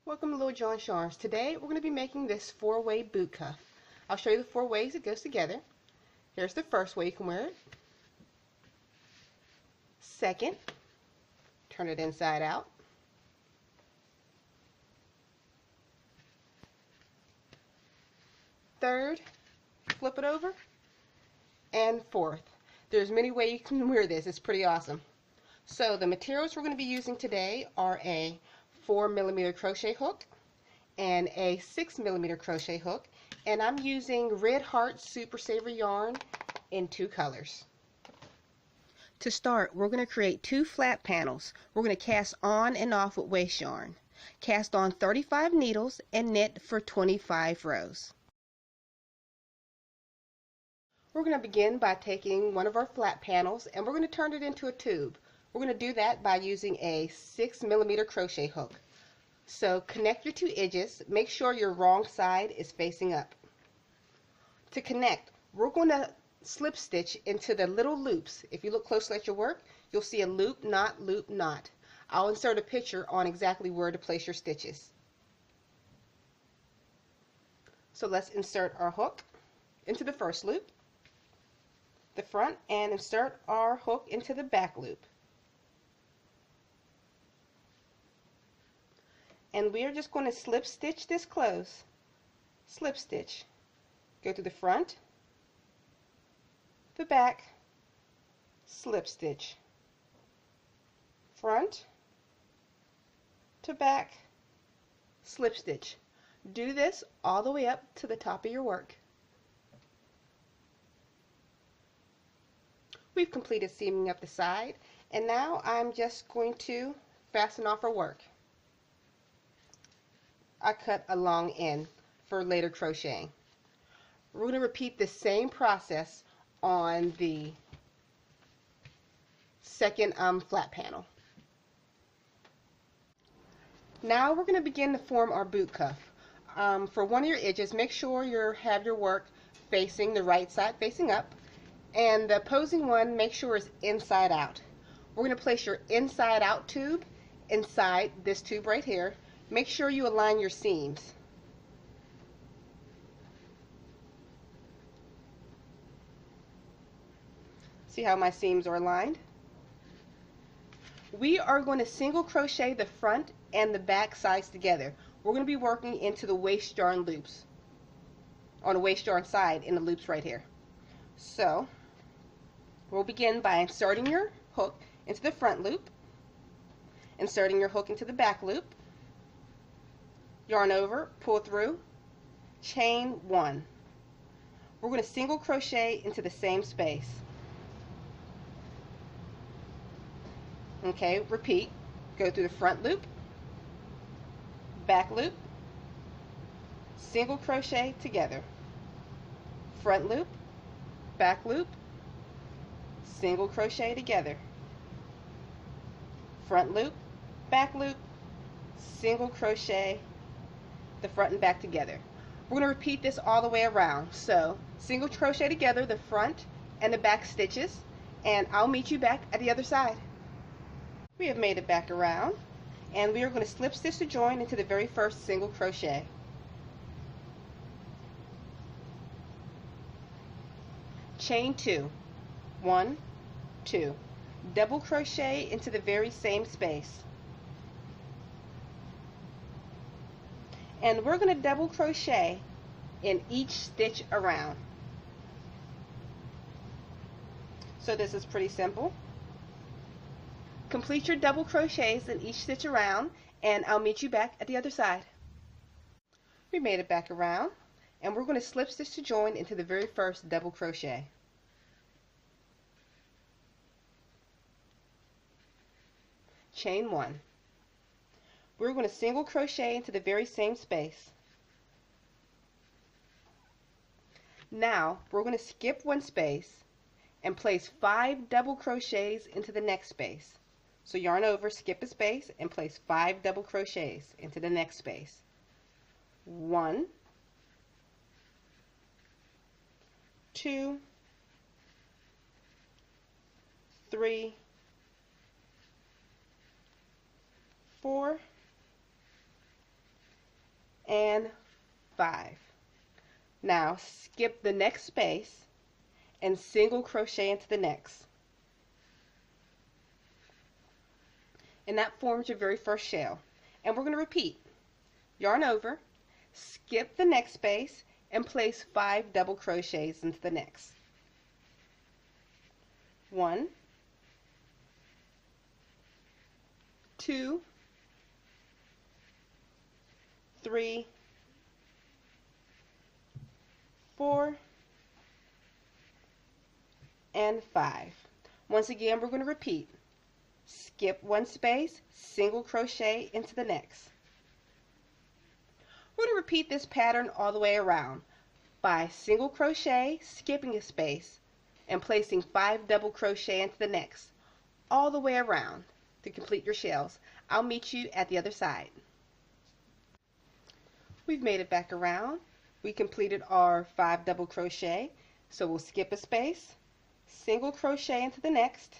Welcome to Little John's Yarns. Today we're going to be making this four-way boot cuff. I'll show you the four ways it goes together. Here's the first way you can wear it. Second, turn it inside out. Third, flip it over. And fourth. There's many ways you can wear this. It's pretty awesome. So the materials we're going to be using today are a 4mm crochet hook and a 6mm crochet hook, and I'm using Red Heart Super Saver yarn in two colors. To start, we're going to create two flat panels. We're going to cast on and off with waste yarn. Cast on 35 needles and knit for 25 rows. We're going to begin by taking one of our flat panels and we're going to turn it into a tube. We're going to do that by using a 6mm crochet hook. So connect your two edges. Make sure your wrong side is facing up. To connect, we're going to slip stitch into the little loops. If you look closely at your work, you'll see a loop, knot, loop, knot. I'll insert a picture on exactly where to place your stitches. So let's insert our hook into the first loop, the front, and insert our hook into the back loop. And we are just going to slip stitch this close. Slip stitch. Go to the front, the back, slip stitch. Front to back, slip stitch. Do this all the way up to the top of your work. We've completed seaming up the side, and now I'm just going to fasten off our work. I cut a long end for later crocheting. We're going to repeat the same process on the second flat panel. Now we're going to begin to form our boot cuff. For one of your edges, make sure you have your work facing the right side, facing up, and the opposing one, make sure it's inside out. We're going to place your inside out tube inside this tube right here. Make sure you align your seams. See how my seams are aligned? We are going to single crochet the front and the back sides together. We're going to be working into the waste yarn loops, on the waste yarn side in the loops right here. So we'll begin by inserting your hook into the front loop, inserting your hook into the back loop, yarn over, pull through, chain one. We're going to single crochet into the same space. Okay, repeat. Go through the front loop, back loop, single crochet together, front loop, back loop, single crochet together, front loop, back loop, single crochet the front and back together. We're going to repeat this all the way around. So single crochet together the front and the back stitches, and I'll meet you back at the other side. We have made it back around, and we are going to slip stitch to join into the very first single crochet. Chain two, 1, 2, double crochet into the very same space. And we're going to double crochet in each stitch around. So this is pretty simple. Complete your double crochets in each stitch around, and I'll meet you back at the other side. We made it back around, and we're going to slip stitch to join into the very first double crochet. Chain one. We're going to single crochet into the very same space. Now we're going to skip one space and place 5 double crochets into the next space. So yarn over, skip a space, and place 5 double crochets into the next space. 1, 2, 3, 4, and 5. Now skip the next space and single crochet into the next. And that forms your very first shell. And we're going to repeat. Yarn over, skip the next space, and place 5 double crochets into the next. 1, 2, 3, 4, and 5. Once again, we're going to repeat. Skip one space, single crochet into the next. We're going to repeat this pattern all the way around by single crochet, skipping a space, and placing 5 double crochet into the next, all the way around to complete your shells. I'll meet you at the other side. We've made it back around. We completed our 5 double crochet, so we'll skip a space, single crochet into the next,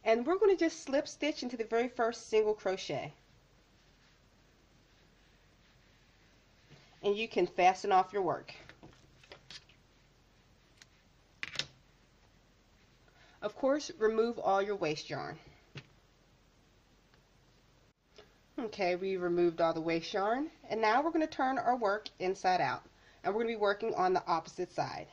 and we're going to just slip stitch into the very first single crochet. And you can fasten off your work. Of course, remove all your waste yarn. Okay, we removed all the waste yarn, and now we're going to turn our work inside out, and we're going to be working on the opposite side.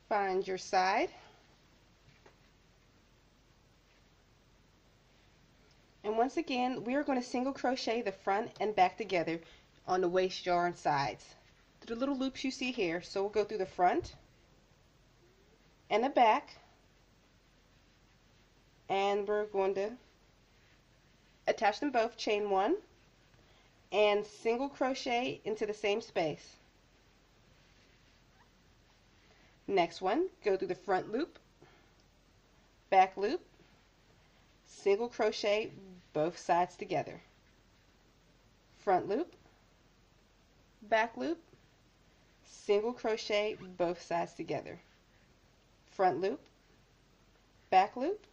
Find your side, and once again we are going to single crochet the front and back together on the waste yarn sides through the little loops you see here. So we'll go through the front and the back, and we're going to attach them both, chain 1 and single crochet into the same space. Next one, go through the front loop, back loop, single crochet both sides together, front loop, back loop, single crochet both sides together, front loop, back loop,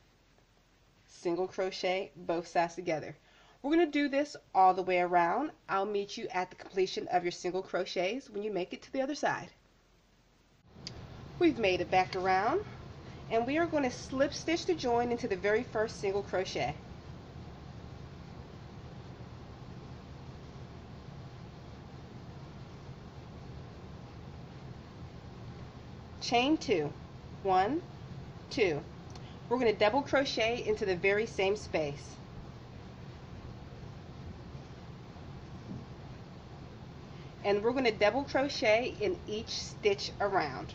single crochet both sides together. We're going to do this all the way around. I'll meet you at the completion of your single crochets when you make it to the other side. We've made it back around, and we are going to slip stitch to join into the very first single crochet. Chain 2, 1, 2. We're going to double crochet into the very same space. And we're going to double crochet in each stitch around.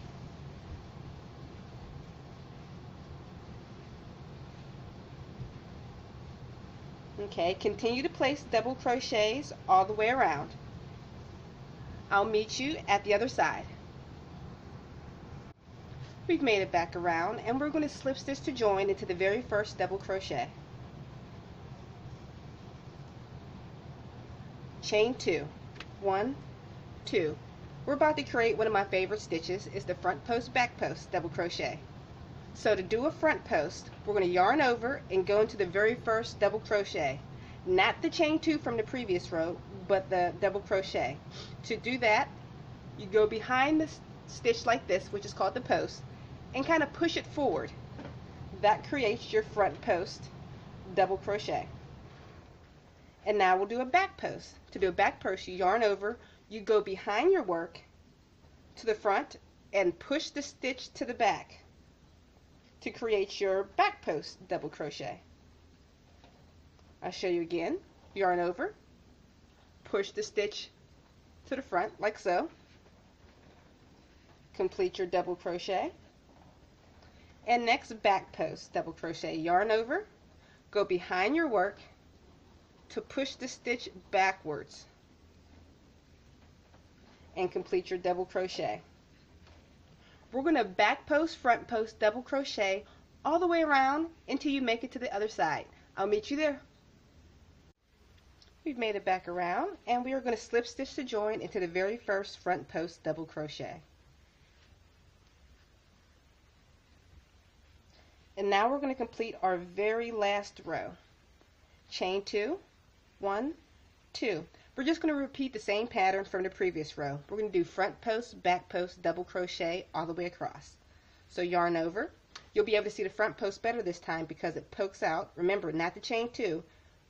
Okay, continue to place double crochets all the way around. I'll meet you at the other side. We've made it back around, and we're going to slip stitch to join into the very first double crochet. Chain 2, 1, 2. We're about to create one of my favorite stitches. It's the front post, back post double crochet. So to do a front post, we're going to yarn over and go into the very first double crochet. Not the chain 2 from the previous row, but the double crochet. To do that, you go behind the stitch like this, which is called the post, and kind of push it forward. That creates your front post double crochet. And now we'll do a back post. To do a back post, you yarn over, you go behind your work to the front and push the stitch to the back to create your back post double crochet. I'll show you again. Yarn over, push the stitch to the front like so, complete your double crochet, and next back post double crochet. Yarn over, go behind your work to push the stitch backwards and complete your double crochet. We're going to back post, front post, double crochet all the way around until you make it to the other side. I'll meet you there. We've made it back around, and we are going to slip stitch to join into the very first front post double crochet. And now we're going to complete our very last row. Chain 2, 1, 2. We're just going to repeat the same pattern from the previous row. We're going to do front post, back post, double crochet all the way across. So yarn over. You'll be able to see the front post better this time because it pokes out. Remember, not the chain 2,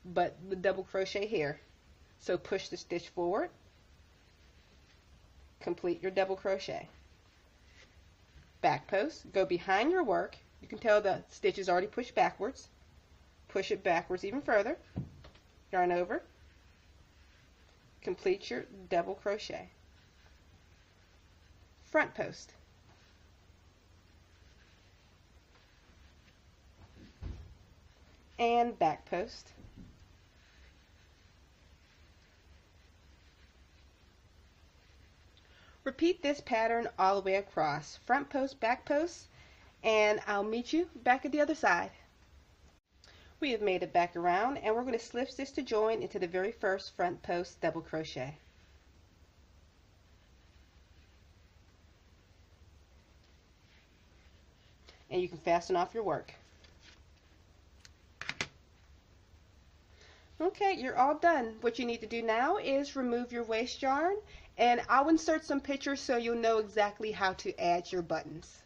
but the double crochet here. So push the stitch forward. Complete your double crochet. Back post, go behind your work. You can tell the stitch is already pushed backwards. Push it backwards even further. Yarn over. Complete your double crochet. Front post. And back post. Repeat this pattern all the way across. Front post, back post, and I'll meet you back at the other side. We have made it back around, and we're going to slip stitch to join into the very first front post double crochet. And you can fasten off your work. Okay, you're all done. What you need to do now is remove your waste yarn, and I'll insert some pictures so you'll know exactly how to add your buttons.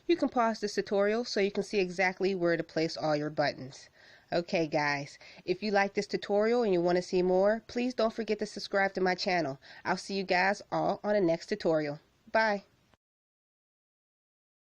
You can pause this tutorial so you can see exactly where to place all your buttons. Okay guys, if you like this tutorial and you want to see more, please don't forget to subscribe to my channel. I'll see you guys all on the next tutorial. Bye.